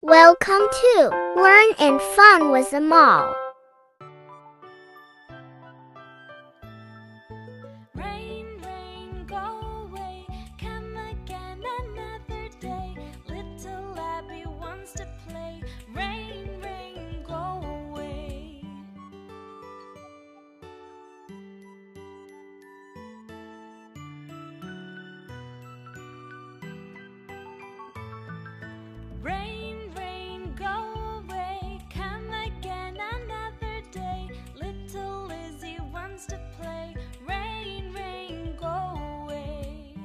Welcome to Learn and Fun with the Mall. Rain, rain, go away, come again another day. Little Abby wants to play. Rain, rain, go away. Rain, rain, go away, come again another day. Little Lizzie wants to play. Rain, rain, go away.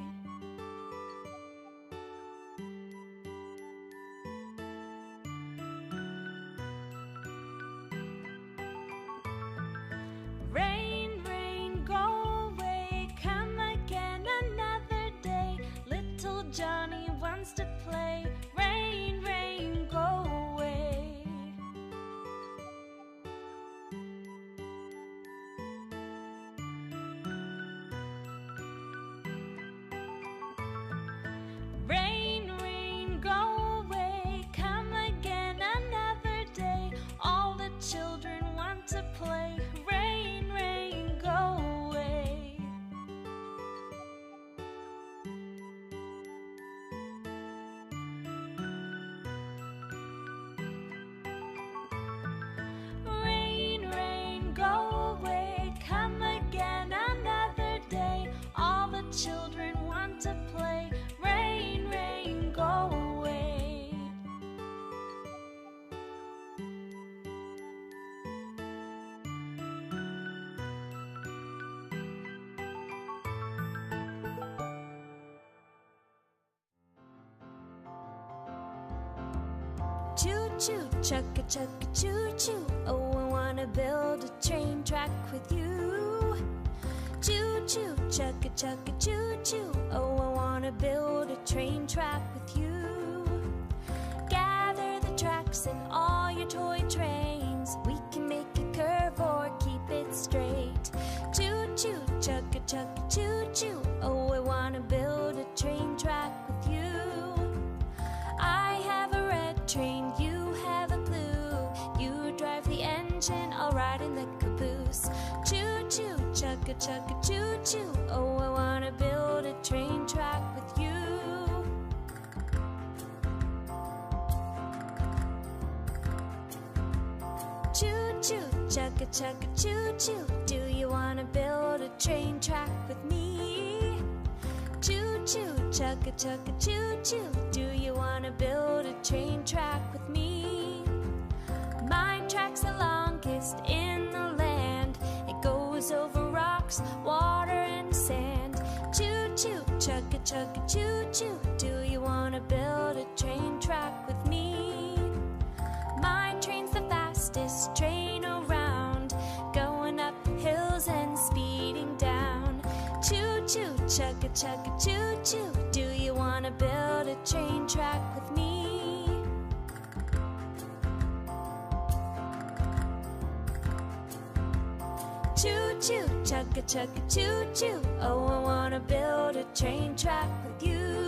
Rain, rain, go away, come again another day. Little Johnny wants to play. Rain, rain, go away. Rain, rain, go away, come again another day. All the children want to play. Rain, rain, go away. Rain, rain, go away, come again another day. All the children want to play. Rain, rain, go away. Choo-choo, chugga-chugga, choo-choo. Oh, I wanna build a train track with you. Choo-choo, chugga-chugga, choo-choo. Oh, I wanna build a train track with you. Gather the tracks and all your toy trains. We can make a curve or keep it straight. Choo-choo, chugga-chugga, choo-choo. Oh, I wanna build a train track with you. I have a red train, you have a blue. You drive the engine, I'll ride in the caboose. Choo-choo, chugga-chugga, choo-choo. Oh, I wanna build a train track with you. Choo-choo, chugga-chugga, choo-choo. Do you wanna build a train track with me? Choo-choo, chugga-chugga, choo-choo. Do you wanna build a train track with me? My track's the longest in the land. It goes over rocks, water and sand. Choo-choo, chugga-chugga, choo-choo. Do you wanna build a train track with me? My train's the fastest train around, going up hills and speeding down. Choo-choo, chugga-chugga, choo-choo. Do you wanna build a train track with me? Choo-choo, chugga-chugga, choo-choo. Oh, I wanna build a train track with you.